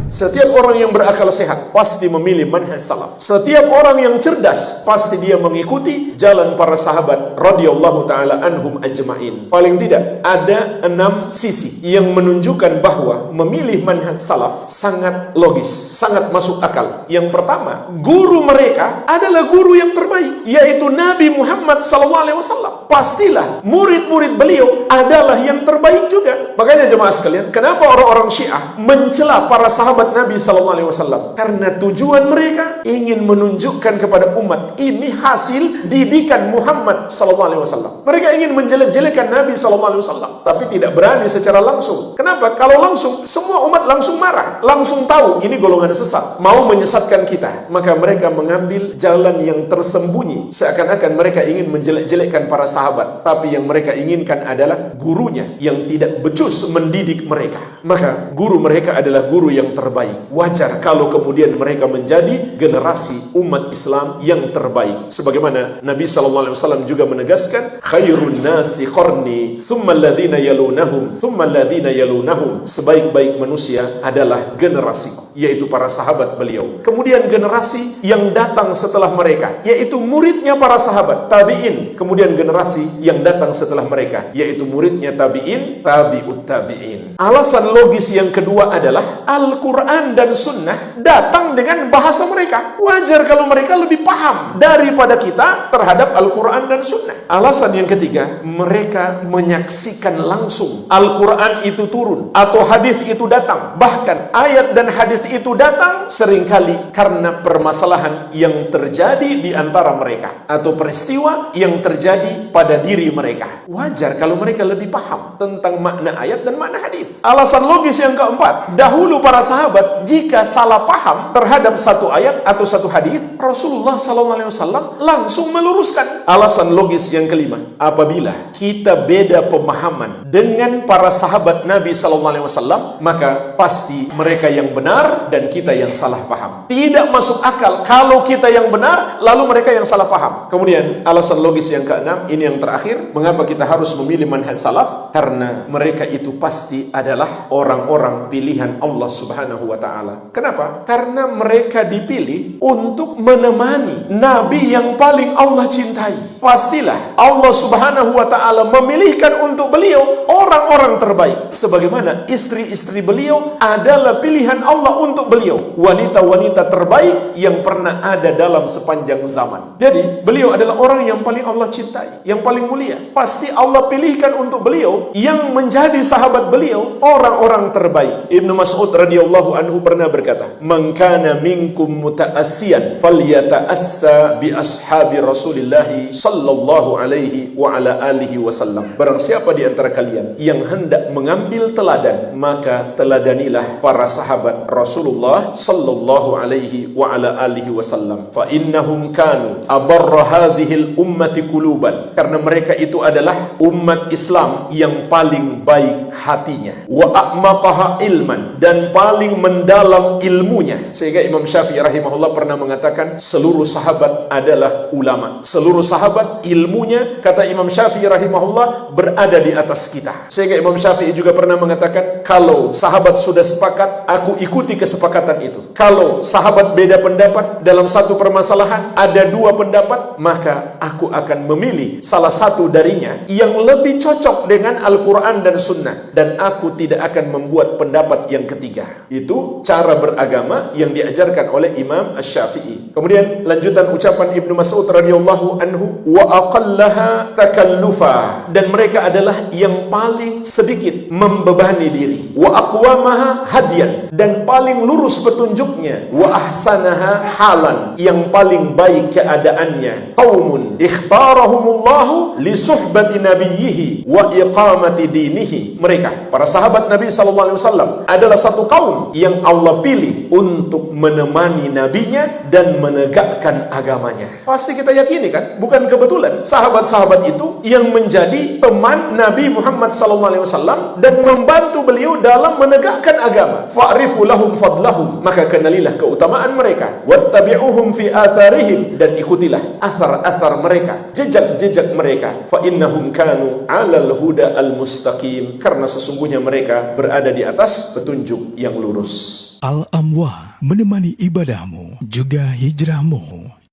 Setiap orang yang berakal sehat pasti memilih manhaj salaf. Setiap orang yang cerdas pasti dia mengikuti jalan para sahabat radhiyallahu taala anhum ajma'in. Paling tidak ada 6 sisi yang menunjukkan bahwa memilih manhaj salaf sangat logis, sangat masuk akal. Yang pertama, guru mereka adalah guru yang terbaik, yaitu Nabi Muhammad SAW. Pastilah murid-murid beliau adalah yang terbaik juga. Makanya jemaah sekalian, kenapa orang-orang Syiah mencela para sahabat Nabi SAW? Karena tujuan mereka ingin menunjukkan kepada umat ini hasil didikan Muhammad SAW. Mereka ingin menjelek-jelekan Nabi SAW, tapi tidak berani secara langsung. Kenapa? Kalau langsung, semua umat langsung marah, langsung tahu ini golongan sesat, mau menyesatkan kita. Maka mereka mengambil jalan yang tersembunyi, seakan-akan mereka ingin menjelek-jelekkan para sahabat, tapi yang mereka inginkan adalah gurunya yang tidak becus mendidik mereka. Maka guru mereka adalah guru yang terbaik. Wajar kalau kemudian mereka menjadi generasi umat Islam yang terbaik. Sebagaimana Nabi SAW juga menegaskan, khairun nasi qarni, thumma alladhina yalunahum, thumma alladhina yalunahum. Sebaik-baik manusia adalah generasi, yaitu para sahabat beliau. Kemudian generasi yang datang setelah mereka, yaitu muridnya para sahabat, tabi'in. Kemudian generasi yang datang setelah mereka, yaitu muridnya tabi'in, tabi'ut tabi'in. Alasan logis yang kedua adalah Al-Quran dan Sunnah datang dengan bahasa mereka. Wajar kalau mereka lebih paham daripada kita terhadap Al-Quran dan Sunnah. Alasan yang ketiga, mereka menyaksikan langsung Al-Quran itu turun atau hadis itu datang. Bahkan ayat dan hadis itu datang seringkali karena permasalahan yang terjadi di antara mereka atau peristiwa yang terjadi pada diri mereka. Wajar kalau mereka lebih paham tentang makna ayat dan makna hadis. Alasan logis yang keempat, dahulu para sahabat jika salah paham terhadap satu ayat atau satu hadis, Rasulullah SAW langsung meluruskan. Alasan logis yang kelima, apabila kita beda pemahaman dengan para sahabat Nabi SAW, maka pasti mereka yang benar dan kita yang salah paham. Tidak masuk akal kalau kita yang benar lalu mereka yang salah paham. Kemudian alasan logis yang keenam, ini yang terakhir, mengapa kita harus memilih manhaj salaf? Karena mereka itu pasti adalah orang-orang pilihan Allah Subhanahu wa ta'ala. Kenapa? Karena mereka dipilih untuk menemani Nabi yang paling Allah cintai. Pastilah Allah Subhanahu wa ta'ala memilihkan untuk beliau orang-orang terbaik. Sebagaimana istri-istri beliau adalah pilihan Allah untuk beliau, wanita-wanita terbaik yang pernah ada dalam sepanjang zaman. Jadi beliau adalah orang yang paling Allah cintai, yang paling mulia. Pasti Allah pilihkan untuk beliau yang menjadi sahabat beliau orang-orang terbaik. Ibnu Mas'ud radhiyallahu anhu pernah berkata, "Man kana minkum muta'assiyan falyata'assa bi ashabi Rasulillah sallallahu alaihi wa ala alihi wasallam." Barang siapa di antara kalian yang hendak mengambil teladan, maka teladanilah para sahabat Rasulullah sallallahu alaihi wa ala alihi wasallam. Fa innahum kanu abarra hadhil ummati quluban. Karena mereka itu adalah umat Islam yang paling baik hatinya, wa a'maqaha ilman, dan paling mendalam ilmunya. Sehingga Imam Syafi'i rahimahullah pernah mengatakan seluruh sahabat adalah ulama. Seluruh sahabat ilmunya, kata Imam Syafi'i rahimahullah, berada di atas kita. Sehingga Imam Syafi'i juga pernah mengatakan, kalau sahabat sudah sepakat, aku ikuti kesepakatan itu. Kalau sahabat beda pendapat dalam satu permasalahan, ada 2 pendapat, maka aku akan memilih salah satu darinya yang lebih cocok dengan Al-Quran dan Sunnah, dan aku tidak akan membuat pendapat yang ketiga. Itu cara beragama yang diajarkan oleh Imam Asy-Syafi'i. Kemudian lanjutan ucapan Ibnu Mas'ud radhiyallahu anhu, wa aqallaha takallufa, dan mereka adalah yang paling sedikit membebani diri, wa aqwamaha hadiyan, dan paling lurus petunjuknya, wa ahsanaha halan, yang paling baik keadaannya. Qaumun ikhtarahumullahu li suhbati nabiyhi wa iqamati dinihi. Mereka para sahabat Nabi SAW adalah satu kaum yang Allah pilih untuk menemani nabinya dan menegakkan agamanya. Pasti kita yakini kan, bukan kebetulan sahabat-sahabat itu yang menjadi teman Nabi Muhammad SAW dan membantu beliau dalam menegakkan agama. Fa'rifu lahum araftum fadlahum, maka kenalilah keutamaan mereka. Wattabi'uhum fi atharihim, dan ikutilah athar-athar mereka, jejak-jejak mereka. Fa innahum kanu 'alal huda al-mustaqim, karena sesungguhnya mereka berada di atas petunjuk yang lurus. Al-Amwah, menemani ibadahmu juga hijrahmu.